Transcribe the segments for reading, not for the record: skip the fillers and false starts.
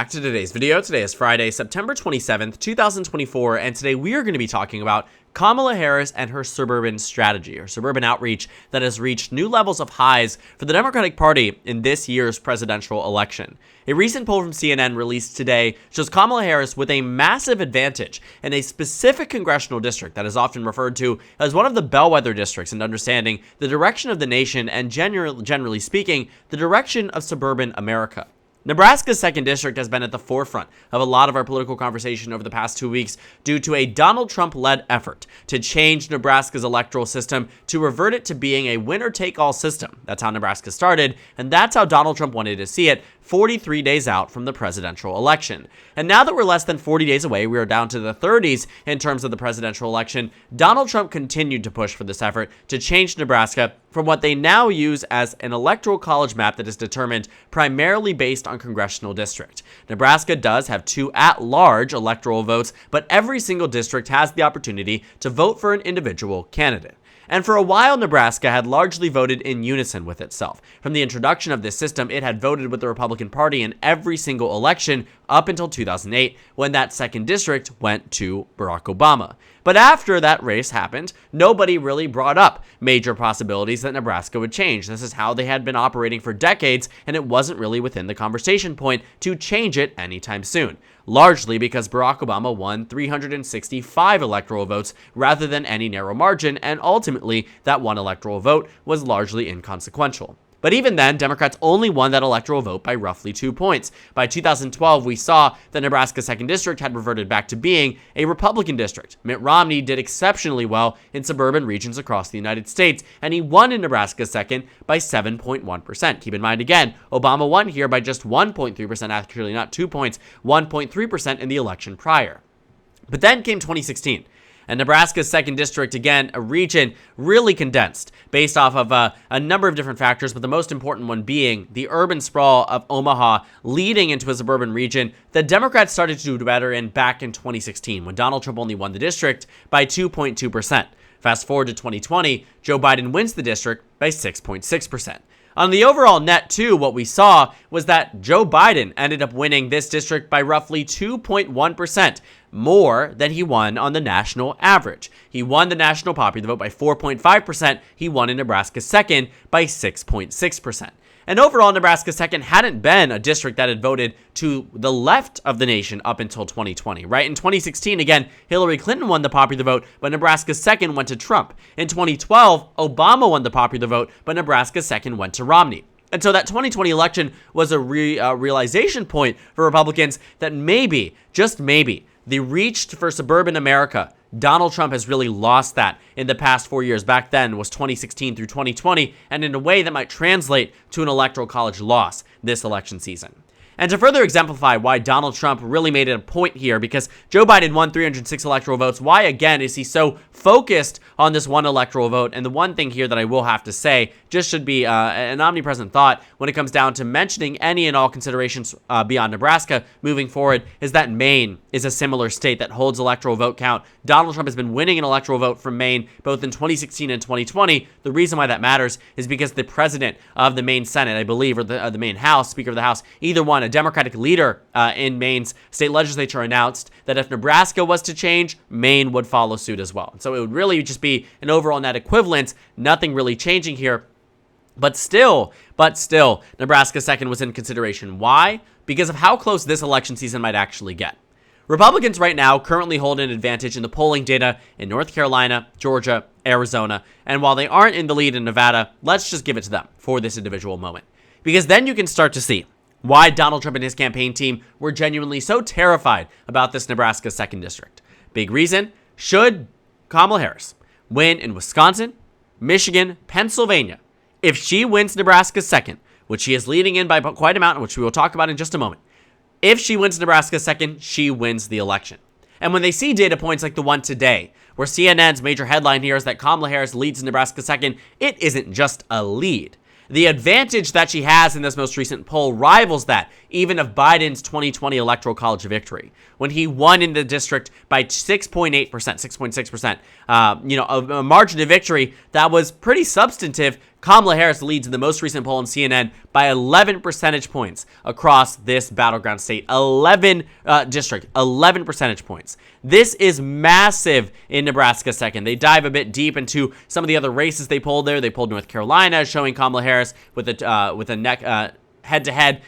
Back to today's video. Today is Friday, September 27th, 2024, and today we are going to be talking about Kamala Harris and her suburban strategy, or suburban outreach that has reached new levels of highs for the Democratic Party in this year's presidential election. A recent poll from CNN released today shows Kamala Harris with a massive advantage in a specific congressional district that is often referred to as one of the bellwether districts in understanding the direction of the nation and, generally speaking, the direction of suburban America. Nebraska's 2nd District has been at the forefront of a lot of our political conversation over the past 2 weeks due to a Donald Trump-led effort to change Nebraska's electoral system to revert it to being a winner-take-all system. That's how Nebraska started, and that's how Donald Trump wanted to see it 43 days out from the presidential election. And now that we're less than 40 days away, we are down to the 30s in terms of the presidential election, Donald Trump continued to push for this effort to change Nebraska from what they now use as an electoral college map that is determined primarily based on congressional district. Nebraska does have 2 at-large electoral votes, but every single district has the opportunity to vote for an individual candidate. And for a while, Nebraska had largely voted in unison with itself. From the introduction of this system, it had voted with the Republican Party in every single election up until 2008, when that 2nd district went to Barack Obama. But after that race happened, nobody really brought up major possibilities that Nebraska would change. This is how they had been operating for decades, and it wasn't really within the conversation point to change it anytime soon. Largely because Barack Obama won 365 electoral votes rather than any narrow margin, and ultimately that one electoral vote was largely inconsequential. But even then, Democrats only won that electoral vote by roughly 2 points. By 2012, we saw that Nebraska's 2nd District had reverted back to being a Republican district. Mitt Romney did exceptionally well in suburban regions across the United States, and he won in Nebraska's 2nd by 7.1%. Keep in mind, again, Obama won here by just 1.3%, actually not 2 points, 1.3% in the election prior. But then came 2016. And Nebraska's 2nd District, again, a region really condensed based off of a number of different factors, but the most important one being the urban sprawl of Omaha leading into a suburban region that Democrats started to do better in back in 2016 when Donald Trump only won the district by 2.2%. Fast forward to 2020, Joe Biden wins the district by 6.6%. On the overall net, too, what we saw was that Joe Biden ended up winning this district by roughly 2.1%, more than he won on the national average. He won the national popular vote by 4.5%. He won in Nebraska's 2nd by 6.6%. And overall, Nebraska's 2nd hadn't been a district that had voted to the left of the nation up until 2020, right? In 2016, again, Hillary Clinton won the popular vote, but Nebraska's 2nd went to Trump. In 2012, Obama won the popular vote, but Nebraska's 2nd went to Romney. And so that 2020 election was a realization point for Republicans that maybe, just maybe, the reach for suburban America, Donald Trump has really lost that in the past 4 years. Back then was 2016 through 2020, and in a way that might translate to an electoral college loss this election season. And to further exemplify why Donald Trump really made it a point here, because Joe Biden won 306 electoral votes, why again is he so focused on this one electoral vote? And the one thing here that I will have to say just should be an omnipresent thought when it comes down to mentioning any and all considerations beyond Nebraska moving forward is that Maine is a similar state that holds electoral vote count. Donald Trump has been winning an electoral vote from Maine both in 2016 and 2020. The reason why that matters is because the president of the Maine Senate, I believe, or the Maine House, Speaker of the House, either one, a Democratic leader in Maine's state legislature announced that if Nebraska was to change, Maine would follow suit as well. So it would really just be an overall net equivalence, nothing really changing here. But still, Nebraska's 2nd was in consideration. Why? Because of how close this election season might actually get. Republicans right now currently hold an advantage in the polling data in North Carolina, Georgia, Arizona, and while they aren't in the lead in Nevada, let's just give it to them for this individual moment. Because then you can start to see why Donald Trump and his campaign team were genuinely so terrified about this Nebraska 2nd District. Big reason, should Kamala Harris win in Wisconsin, Michigan, Pennsylvania, if she wins Nebraska's 2nd, which she is leading in by quite a amount, which we will talk about in just a moment, if she wins Nebraska's 2nd, she wins the election. And when they see data points like the one today, where CNN's major headline here is that Kamala Harris leads Nebraska's 2nd, it isn't just a lead. The advantage that she has in this most recent poll rivals that even of Biden's 2020 Electoral College victory, when he won in the district by 6.8%, 6.6%, a margin of victory that was pretty substantive Kamala Harris leads in the most recent poll on CNN by 11 percentage points across this battleground state. 11 percentage points. This is massive in Nebraska second. They dive a bit deep into some of the other races they polled there. They polled North Carolina, showing Kamala Harris with a head-to-head,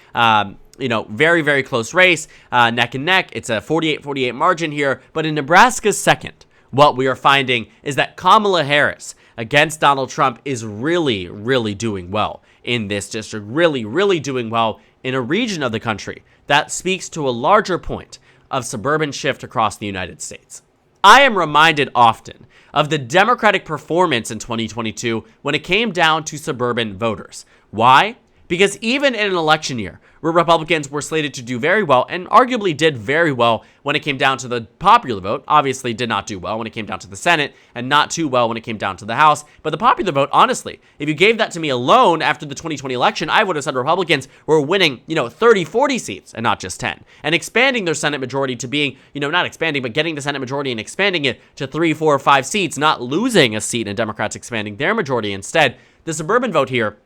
very, very close race, neck and neck. It's a 48-48 margin here. But in Nebraska's second, what we are finding is that Kamala Harris against Donald Trump is really, really doing well in this district, really, really doing well in a region of the country that speaks to a larger point of suburban shift across the United States. I am reminded often of the Democratic performance in 2022 when it came down to suburban voters. Why? Because even in an election year where Republicans were slated to do very well and arguably did very well when it came down to the popular vote, obviously did not do well when it came down to the Senate and not too well when it came down to the House. But the popular vote, honestly, if you gave that to me alone after the 2020 election, I would have said Republicans were winning, 30, 40 seats and not just 10, and expanding their Senate majority to being, not expanding, but getting the Senate majority and expanding it to 3, 4, or 5 seats, not losing a seat and Democrats expanding their majority instead. The suburban vote here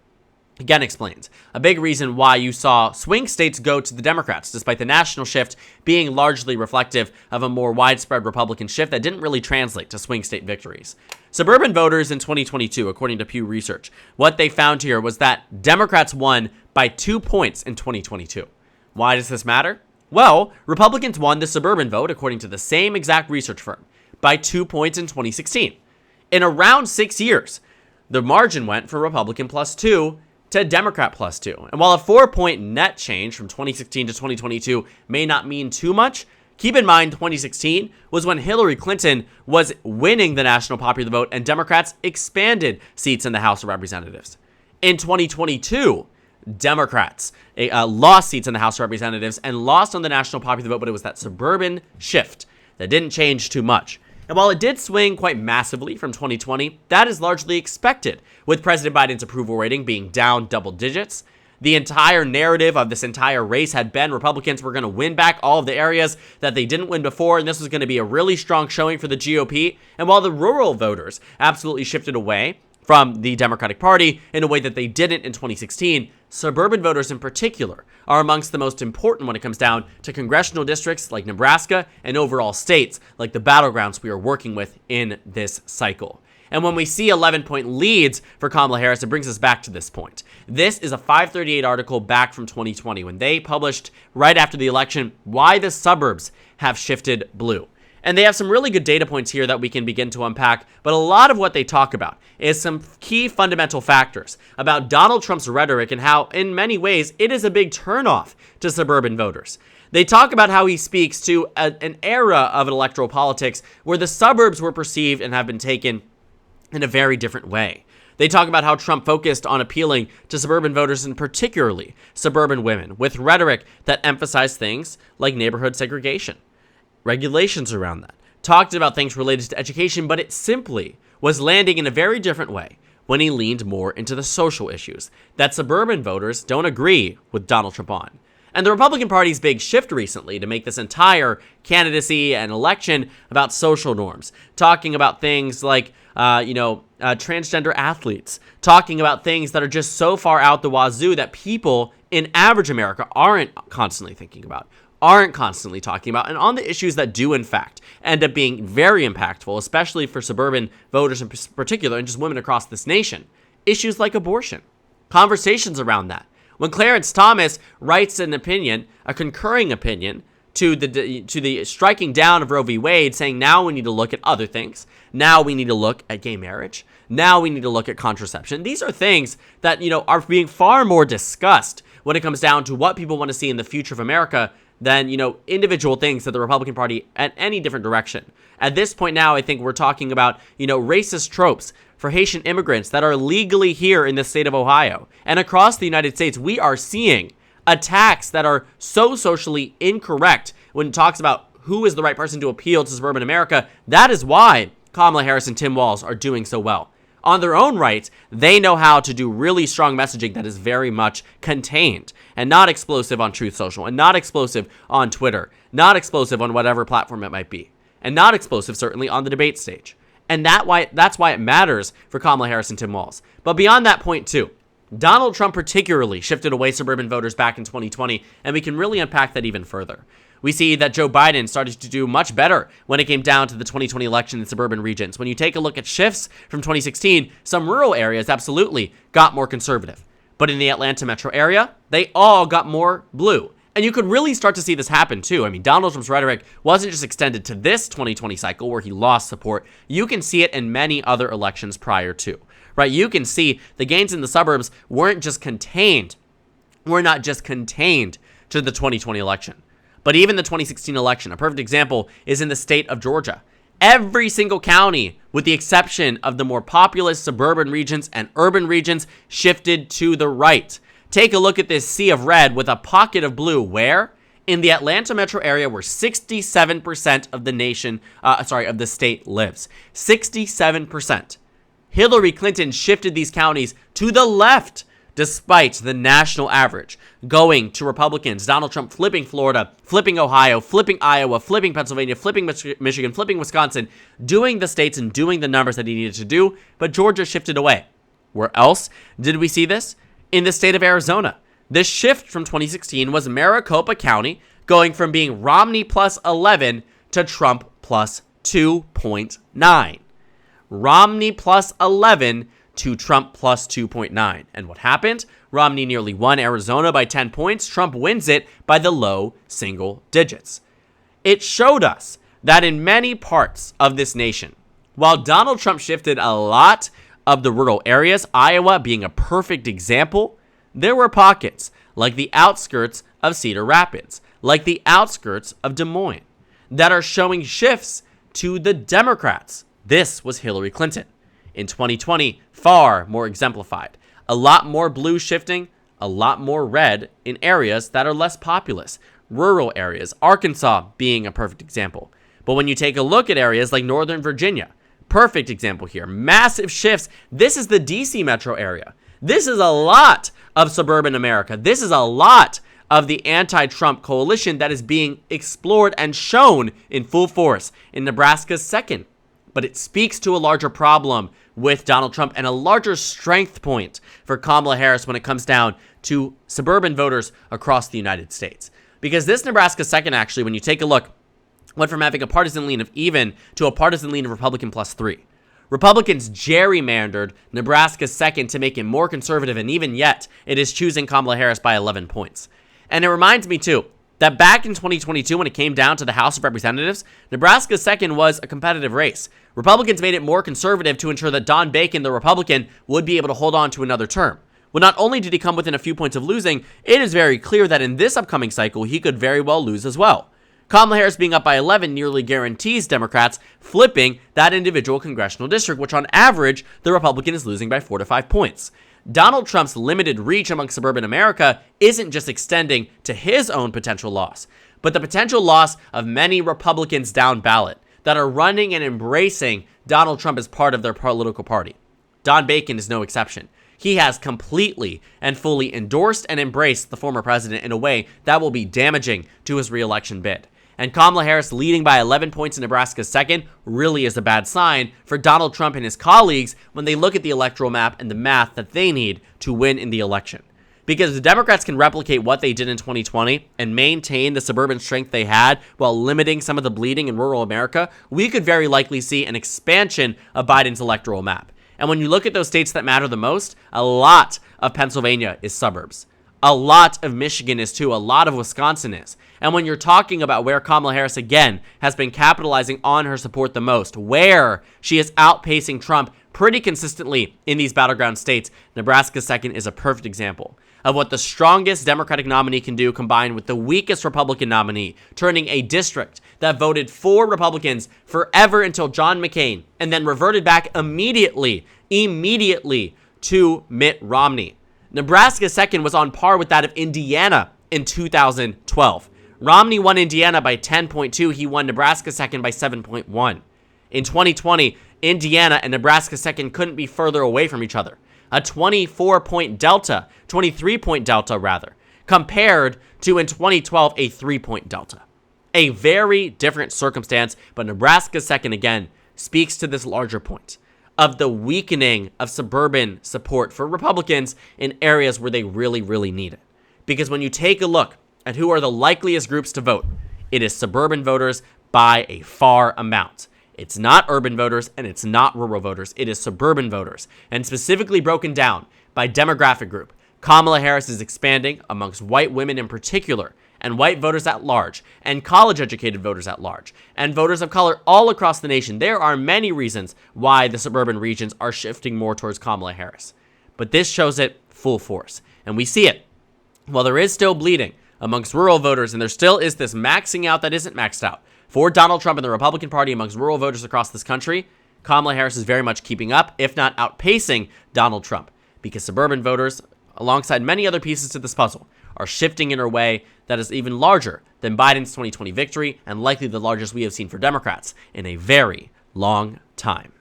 again explains a big reason why you saw swing states go to the Democrats, despite the national shift being largely reflective of a more widespread Republican shift that didn't really translate to swing state victories. Suburban voters in 2022, according to Pew Research, what they found here was that Democrats won by 2 points in 2022. Why does this matter? Well, Republicans won the suburban vote, according to the same exact research firm, by 2 points in 2016. In around 6 years, the margin went from Republican +2 to Democrat +2. And while a 4-point net change from 2016 to 2022 may not mean too much, keep in mind 2016 was when Hillary Clinton was winning the national popular vote and Democrats expanded seats in the House of Representatives. In 2022, Democrats lost seats in the House of Representatives and lost on the national popular vote, but it was that suburban shift that didn't change too much. And while it did swing quite massively from 2020, that is largely expected, with President Biden's approval rating being down double digits. The entire narrative of this entire race had been Republicans were going to win back all of the areas that they didn't win before, and this was going to be a really strong showing for the GOP. And while the rural voters absolutely shifted away from the Democratic Party in a way that they didn't in 2016, suburban voters in particular are amongst the most important when it comes down to congressional districts like Nebraska and overall states like the battlegrounds we are working with in this cycle. And when we see 11-point leads for Kamala Harris, it brings us back to this point. This is a 538 article back from 2020 when they published right after the election why the suburbs have shifted blue. And they have some really good data points here that we can begin to unpack, but a lot of what they talk about is some key fundamental factors about Donald Trump's rhetoric and how, in many ways, it is a big turnoff to suburban voters. They talk about how he speaks to an era of electoral politics where the suburbs were perceived and have been taken in a very different way. They talk about how Trump focused on appealing to suburban voters and particularly suburban women with rhetoric that emphasized things like neighborhood segregation, regulations around that, talked about things related to education, but it simply was landing in a very different way when he leaned more into the social issues that suburban voters don't agree with Donald Trump on. And the Republican Party's big shift recently to make this entire candidacy and election about social norms, talking about things like, transgender athletes, talking about things that are just so far out the wazoo that people in average America aren't constantly thinking about, aren't constantly talking about, and on the issues that do, in fact, end up being very impactful, especially for suburban voters in particular, and just women across this nation. Issues like abortion, conversations around that. When Clarence Thomas writes an opinion, a concurring opinion, to the striking down of Roe v. Wade, saying now we need to look at other things. Now we need to look at gay marriage. Now we need to look at contraception. These are things that, are being far more discussed when it comes down to what people want to see in the future of America than, individual things that the Republican Party at any different direction. At this point now, I think we're talking about, racist tropes for Haitian immigrants that are legally here in the state of Ohio. And across the United States, we are seeing attacks that are so socially incorrect when it talks about who is the right person to appeal to suburban America. That is why Kamala Harris and Tim Walz are doing so well. On their own right, they know how to do really strong messaging that is very much contained and not explosive on Truth Social and not explosive on Twitter, not explosive on whatever platform it might be, and not explosive certainly on the debate stage. And that's why it matters for Kamala Harris and Tim Walz. But beyond that point too, Donald Trump particularly shifted away suburban voters back in 2020, and we can really unpack that even further. We see that Joe Biden started to do much better when it came down to the 2020 election in suburban regions. When you take a look at shifts from 2016, some rural areas absolutely got more conservative. But in the Atlanta metro area, they all got more blue. And you could really start to see this happen too. I mean, Donald Trump's rhetoric wasn't just extended to this 2020 cycle where he lost support. You can see it in many other elections prior to, right? You can see the gains in the suburbs were not just contained to the 2020 election. But even the 2016 election, a perfect example, is in the state of Georgia. Every single county, with the exception of the more populous suburban regions and urban regions, shifted to the right. Take a look at this sea of red with a pocket of blue. Where? In the Atlanta metro area where 67% of the state lives. 67%. Hillary Clinton shifted these counties to the left, despite the national average going to Republicans. Donald Trump flipping Florida, flipping Ohio, flipping Iowa, flipping Pennsylvania, flipping Michigan, flipping Wisconsin, doing the states and doing the numbers that he needed to do, but Georgia shifted away. Where else did we see this? In the state of Arizona. This shift from 2016 was Maricopa County going from being Romney plus 11 to Trump plus 2.9. Romney plus 11 to Trump plus 2.9. And what happened? Romney nearly won Arizona by 10 points. Trump wins it by the low single digits. It showed us that in many parts of this nation, while Donald Trump shifted a lot of the rural areas, Iowa being a perfect example, there were pockets like the outskirts of Cedar Rapids, like the outskirts of Des Moines, that are showing shifts to the Democrats. This was Hillary Clinton. In 2020, far more exemplified. A lot more blue shifting, a lot more red in areas that are less populous. Rural areas, Arkansas being a perfect example. But when you take a look at areas like Northern Virginia, perfect example here, massive shifts. This is the DC metro area. This is a lot of suburban America. This is a lot of the anti-Trump coalition that is being explored and shown in full force in Nebraska's second. But it speaks to a larger problem with Donald Trump and a larger strength point for Kamala Harris when it comes down to suburban voters across the United States. Because this Nebraska second, actually, when you take a look, went from having a partisan lean of even to a partisan lean of Republican plus 3. Republicans gerrymandered Nebraska's second to make it more conservative, and even yet, it is choosing Kamala Harris by 11 points. And it reminds me, too, that back in 2022, when it came down to the House of Representatives, Nebraska's second was a competitive race. Republicans made it more conservative to ensure that Don Bacon, the Republican, would be able to hold on to another term. Well, not only did he come within a few points of losing, it is very clear that in this upcoming cycle, he could very well lose as well. Kamala Harris being up by 11 nearly guarantees Democrats flipping that individual congressional district, which on average, the Republican is losing by 4 to 5 points. Donald Trump's limited reach among suburban America isn't just extending to his own potential loss, but the potential loss of many Republicans down ballot that are running and embracing Donald Trump as part of their political party. Don Bacon is no exception. He has completely and fully endorsed and embraced the former president in a way that will be damaging to his re-election bid. And Kamala Harris leading by 11 points in Nebraska's second really is a bad sign for Donald Trump and his colleagues when they look at the electoral map and the math that they need to win in the election. Because the Democrats can replicate what they did in 2020 and maintain the suburban strength they had while limiting some of the bleeding in rural America, we could very likely see an expansion of Biden's electoral map. And when you look at those states that matter the most, a lot of Pennsylvania is suburbs. A lot of Michigan is too. A lot of Wisconsin is. And when you're talking about where Kamala Harris, again, has been capitalizing on her support the most, where she is outpacing Trump pretty consistently in these battleground states, Nebraska's second is a perfect example of what the strongest Democratic nominee can do combined with the weakest Republican nominee, turning a district that voted for Republicans forever until John McCain and then reverted back immediately to Mitt Romney. Nebraska's second was on par with that of Indiana in 2012. Romney won Indiana by 10.2. He won Nebraska's second by 7.1. In 2020, Indiana and Nebraska's second couldn't be further away from each other. A 23-point delta rather, compared to in 2012, a 3-point delta. A very different circumstance, but Nebraska's second again speaks to this larger point of the weakening of suburban support for Republicans in areas where they really, really need it. Because when you take a look at who are the likeliest groups to vote, it is suburban voters by a far amount. It's not urban voters and it's not rural voters. It is suburban voters, and specifically broken down by demographic group. Kamala Harris is expanding amongst white women in particular, and white voters at large, and college-educated voters at large, and voters of color all across the nation. There are many reasons why the suburban regions are shifting more towards Kamala Harris. But this shows it full force, and we see it. While there is still bleeding amongst rural voters, and there still is this maxing out that isn't maxed out for Donald Trump and the Republican Party amongst rural voters across this country, Kamala Harris is very much keeping up, if not outpacing Donald Trump, because suburban voters, alongside many other pieces to this puzzle, are shifting in a way that is even larger than Biden's 2020 victory, and likely the largest we have seen for Democrats in a very long time.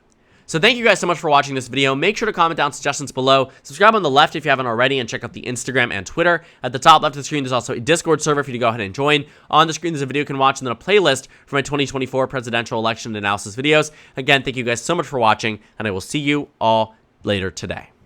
So thank you guys so much for watching this video. Make sure to comment down suggestions below. Subscribe on the left if you haven't already, and check out the Instagram and Twitter. At the top left of the screen, there's also a Discord server for you to go ahead and join. On the screen, there's a video you can watch, and then a playlist for my 2024 presidential election analysis videos. Again, thank you guys so much for watching, and I will see you all later today.